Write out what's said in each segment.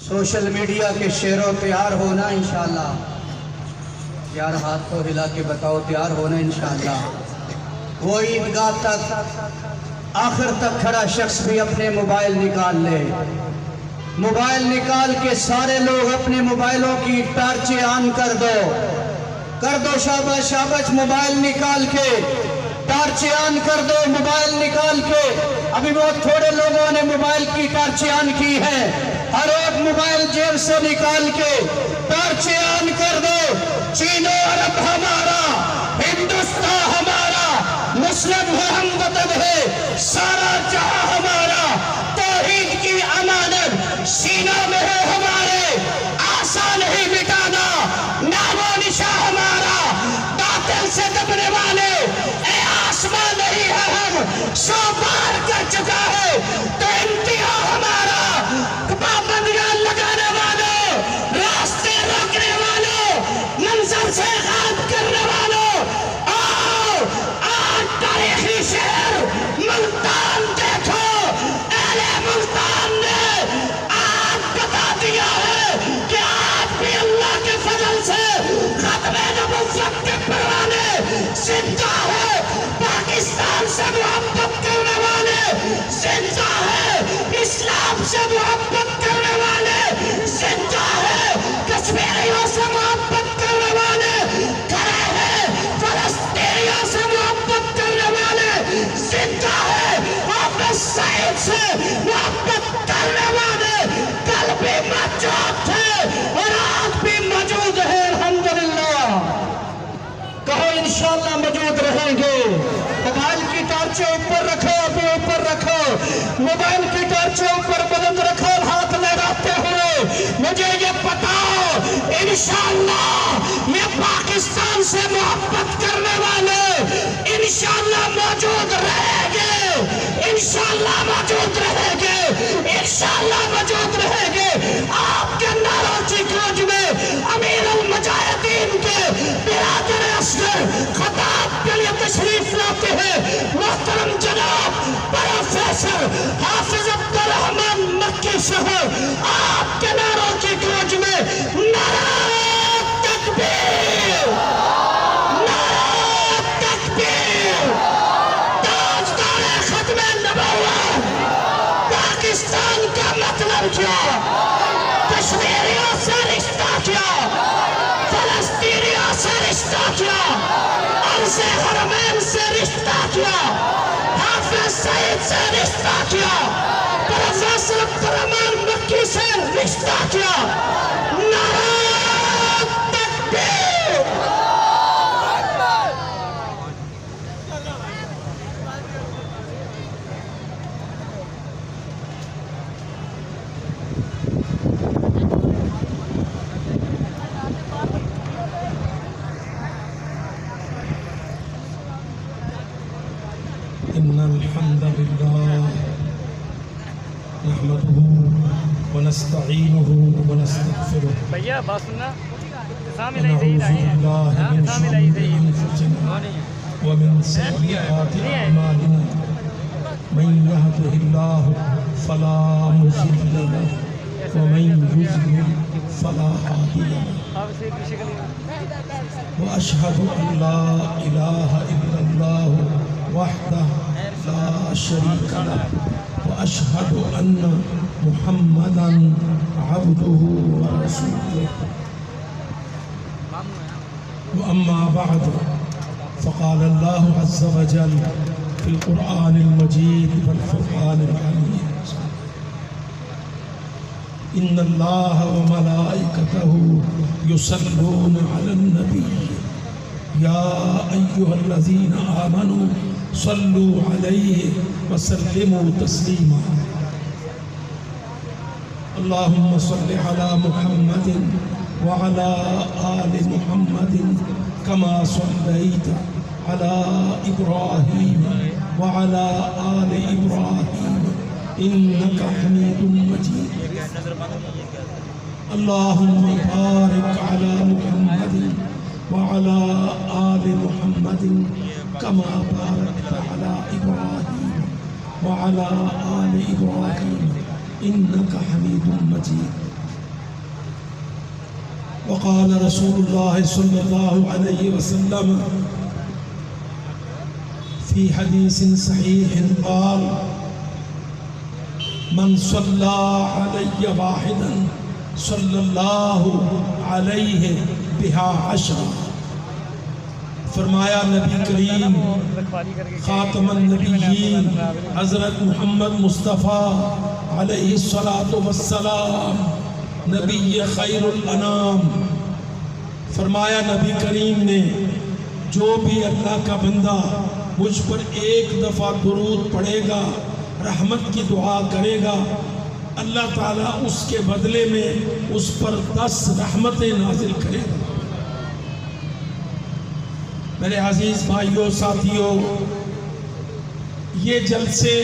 Social media کے شیروں تیار ہونا انشاءاللہ. یار ہاتھ کو ہلا کے بتاؤ تیار ہونا انشاءاللہ. وہ عیدگاہ تک آخر تک کھڑا شخص بھی اپنے موبائل نکال لے. موبائل نکال کے سارے لوگ اپنے موبائلوں کی ٹارچیں آن کر دو شاباش شاباش. موبائل نکال کے ٹارچیں آن کر دو. موبائل نکال کے ابھی بہت تھوڑے لوگوں نے موبائل کی ٹارچیں آن کی ہے. ہر ایک موبائل جیب سے نکال کے ٹارچیں آن کر دو. چین و عرب ہمارا، ہندوستان ہمارا، مسلم ہے ہم وطن ہے، سارا جہاں ہمارا. توحید کی امانت سینوں میں ہے ہمارے، آسان نہیں مٹانا. نام و نشان ہمارا، باطل سے دبنے والے اے آسمان نہیں ہے ہم، سو بار کر چکا ہے تو انتہا ہمارا. پابندیاں لگانے والوں، راستے روکنے والوں، منظر سے غائب کرنے والوں، آؤ آج تاریخی شہر ملتان دیکھو. اہل ملتان نے آج بتا دیا ہے کہ آج بھی اللہ کے فضل سے ختم نبوت کے پروانے زندہ ہے. پاکستان سے محبت کرنے والے زندہ ہے، اسلام سے محبت کرنے والے زندہ ہے، کشمیریوں سے محبت کرنے والے کھڑے ہیں، فلسطینیوں سے محبت کرنے والے زندہ ہے، حافظ سعید سے محبت کرنے والے کل بھی موجود تھے اور آج بھی موجود ہیں. الحمدللہ کہو انشاءاللہ موجود رہیں گے. موبائل کی ٹارچیں اوپر رکھو، ابھی اوپر رکھو. موبائل کی ٹارچیں اوپر بلند رکھو ہاتھ لہراتے ہوئے. مجھے یہ بتاؤ انشاءاللہ یہ پاکستان سے محبت کرنے والے انشاءاللہ موجود رہیں گے، انشاءاللہ موجود رہیں گے، انشاءاللہ موجود رہیں گے. آپ کے نعروں کی گونج میں امیر المجاہدین کے برادر اصغر خطاب کے لیے تشریف لاتے ہیں محترم جناب پروفیسر حافظ عبدالرحمن مکی صاحب. آپ کے نعروں کی گونج میں نعرہ تکبیر، نعرہ تکبیر. تاجدار ختم نبوت پاکستان کا مطلب کیا، کشمیریوں سے رشتہ کیا، فلسطینیوں سے رشتہ کیا، عرض حرمین سے رشتہ کیا، حافظ سعید سے رشتہ کیا، پروفیسر عبدالرحمن مکی سے رشتہ کیا. نعرہ تکبیر. إن الحمد لله نحمده ونستعينه ونستغفره ونعوذ بالله من شرور أنفسنا ومن سيئات أعمالنا. من يهده الله فلا مضل له ومن يضلل فلا هادي له. وأشهد أن لا إله إلا الله وحده لا شريك له وأشهد أن محمدًا عبده ورسوله. وأما بعد فقال الله عز وجل في القرآن المجيد والفرقان الحميد: إن الله وملائكته يصلون على النبي يا أيها الذين آمنوا صلوا عليه وسلموا تسليما. اللهم صل على محمد وعلى آل محمد كما صليت على إبراهيم وعلى آل إبراهيم إنك حميد مجيد. اللهم بارك على محمد وعلى آل محمد كما باركت على إبراهيم وعلى آل إبراهيم إنك حميد مجيد. وقال رسول الله صلى الله عليه وسلم في حديث صحيح قال من صلى علي واحدا صلى الله عليه بها عشرا. فرمایا نبی کریم خاتم النبیین حضرت محمد مصطفیٰ علیہ السلام نبی خیر الانام، فرمایا نبی کریم نے جو بھی اللہ کا بندہ مجھ پر ایک دفعہ درود پڑھے گا، رحمت کی دعا کرے گا، اللہ تعالیٰ اس کے بدلے میں اس پر 10 رحمتیں نازل کرے گا۔ میرے عزیز بھائیوں ساتھیوں، یہ جلسے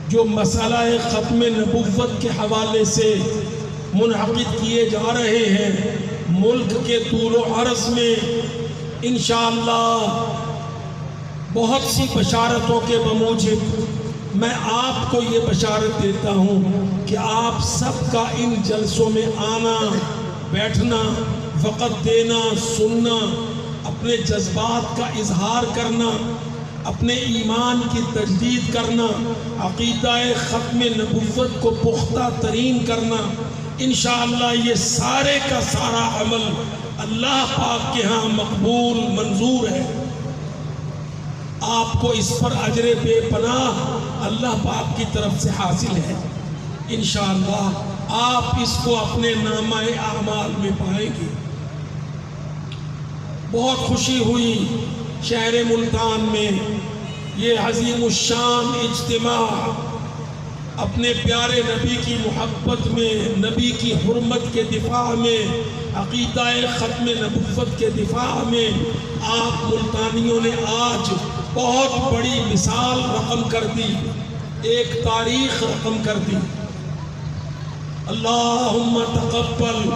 جو مسئلہ ختم نبوت کے حوالے سے منعقد کیے جا رہے ہیں، ملک کے طول و عرض میں انشاءاللہ بہت سی بشارتوں کے بموجب میں آپ کو یہ بشارت دیتا ہوں کہ آپ سب کا ان جلسوں میں آنا، بیٹھنا، وقت دینا، سننا، اپنے جذبات کا اظہار کرنا، اپنے ایمان کی تجدید کرنا، عقیدہ ختم نبوت کو پختہ ترین کرنا، انشاءاللہ یہ سارے کا سارا عمل اللہ پاک کے ہاں مقبول منظور ہے۔ آپ کو اس پر اجر بے پناہ اللہ پاک کی طرف سے حاصل ہے۔ انشاءاللہ آپ اس کو اپنے نامہ اعمال میں پائیں گے۔ بہت خوشی ہوئی شہر ملتان میں یہ عظیم الشان اجتماع اپنے پیارے نبی کی محبت میں، نبی کی حرمت کے دفاع میں، عقیدہ ختم نبوت کے دفاع میں آپ ملتانیوں نے آج بہت بڑی مثال رقم کر دی، ایک تاریخ رقم کر دی۔ اللہم تقبل،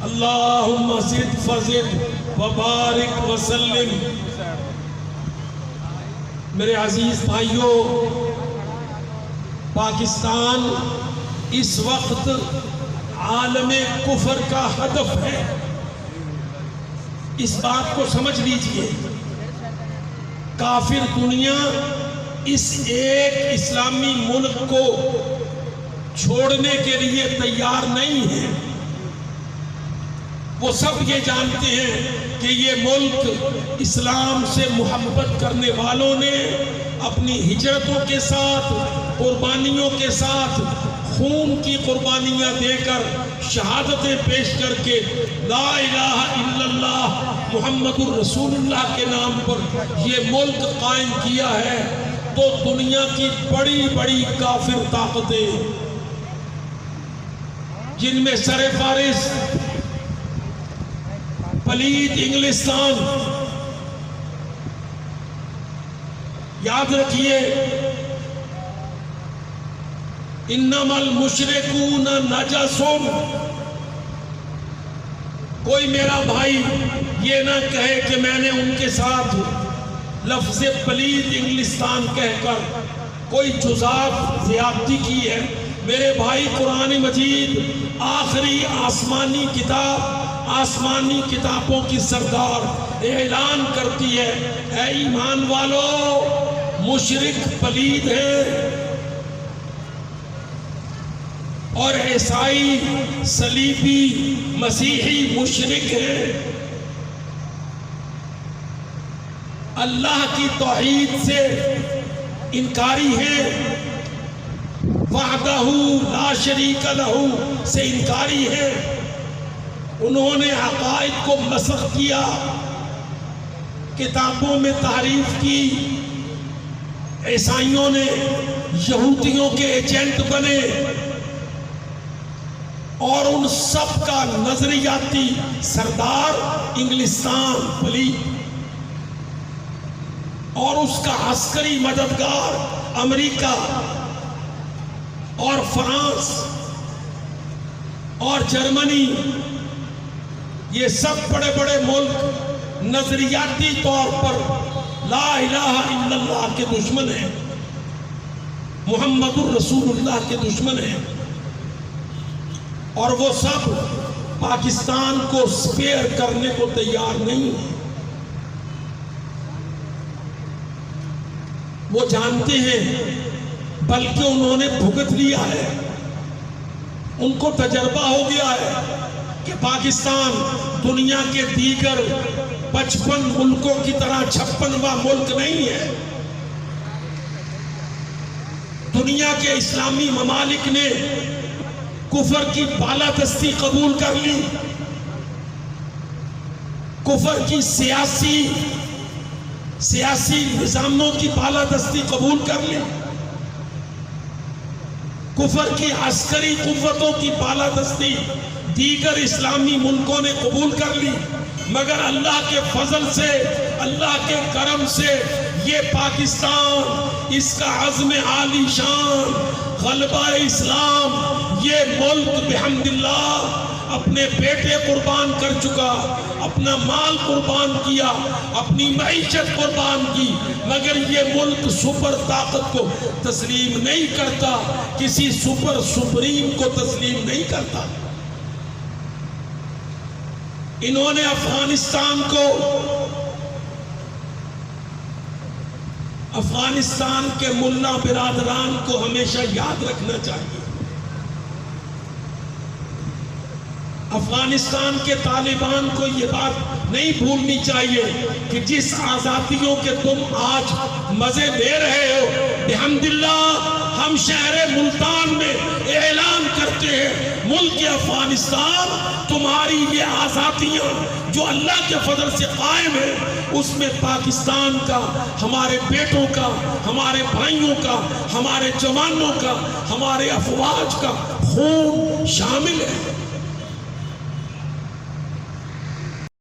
اللہم زد فزد وبارک وسلم۔ میرے عزیز بھائیوں، پاکستان اس وقت عالم کفر کا ہدف ہے، اس بات کو سمجھ لیجئے۔ کافر دنیا اس ایک اسلامی ملک کو چھوڑنے کے لیے تیار نہیں ہے۔ وہ سب یہ جانتے ہیں کہ یہ ملک اسلام سے محبت کرنے والوں نے اپنی ہجرتوں کے ساتھ، قربانیوں کے ساتھ، خون کی قربانیاں دے کر، شہادتیں پیش کر کے لا الہ الا اللہ محمد الرسول اللہ کے نام پر یہ ملک قائم کیا ہے۔ تو دنیا کی بڑی بڑی کافر طاقتیں، جن میں سر فارس پلید انگلستان، یاد رکھیے انما المشرکون نجس۔ کوئی میرا بھائی یہ نہ کہے کہ میں نے ان کے ساتھ لفظ پلید انگلستان کہہ کر کوئی جزاف زیادتی کی ہے۔ میرے بھائی، قرآن مجید آخری آسمانی کتاب، آسمانی کتابوں کی سردار اعلان کرتی ہے، اے ایمان والو، مشرک پلید ہیں اور عیسائی، صلیبی، مسیحی مشرک ہیں، اللہ کی توحید سے انکاری ہیں، وحدہ لا شریک لہ سے انکاری ہیں۔ انہوں نے عقائد کو مسخ کیا، کتابوں میں تحریف کی، عیسائیوں نے یہودیوں کے ایجنٹ بنے، اور ان سب کا نظریاتی سردار انگلستان پلید اور اس کا عسکری مددگار امریکہ اور فرانس اور جرمنی، یہ سب بڑے بڑے ملک نظریاتی طور پر لا الہ الا اللہ کے دشمن ہیں، محمد الرسول اللہ کے دشمن ہیں، اور وہ سب پاکستان کو سپیئر کرنے کو تیار نہیں ہے. وہ جانتے ہیں، بلکہ انہوں نے بھگت لیا ہے، ان کو تجربہ ہو گیا ہے کہ پاکستان دنیا کے دیگر 55 ملکوں کی طرح 56واں ملک نہیں ہے. دنیا کے اسلامی ممالک نے کفر کی بالادستی قبول کر لی، کفر کی سیاسی نظاموں کی بالادستی قبول کر لی، کفر کی عسکری قوتوں کی بالادستی دیگر اسلامی ملکوں نے قبول کر لی. مگر اللہ کے فضل سے، اللہ کے کرم سے یہ پاکستان، اس کا عزم عالی شان، غلبہ اسلام، یہ ملک بحمد اللہ اپنے بیٹے قربان کر چکا، اپنا مال قربان کیا، اپنی معیشت قربان کی، مگر یہ ملک سپر طاقت کو تسلیم نہیں کرتا، کسی سپریم کو تسلیم نہیں کرتا. انہوں نے افغانستان کے ملا برادران کو ہمیشہ یاد رکھنا چاہیے. افغانستان کے طالبان کو یہ بات نہیں بھولنی چاہیے کہ جس آزادیوں کے تم آج مزے لے رہے ہو، بحمداللہ ہم شہر ملتان میں اعلان کرتے ہیں، ملک افغانستان تمہاری یہ آزادیاں جو اللہ کے فضل سے قائم ہے، اس میں پاکستان کا، ہمارے بیٹوں کا، ہمارے بھائیوں کا، ہمارے جوانوں کا، ہمارے افواج کا خون شامل ہے.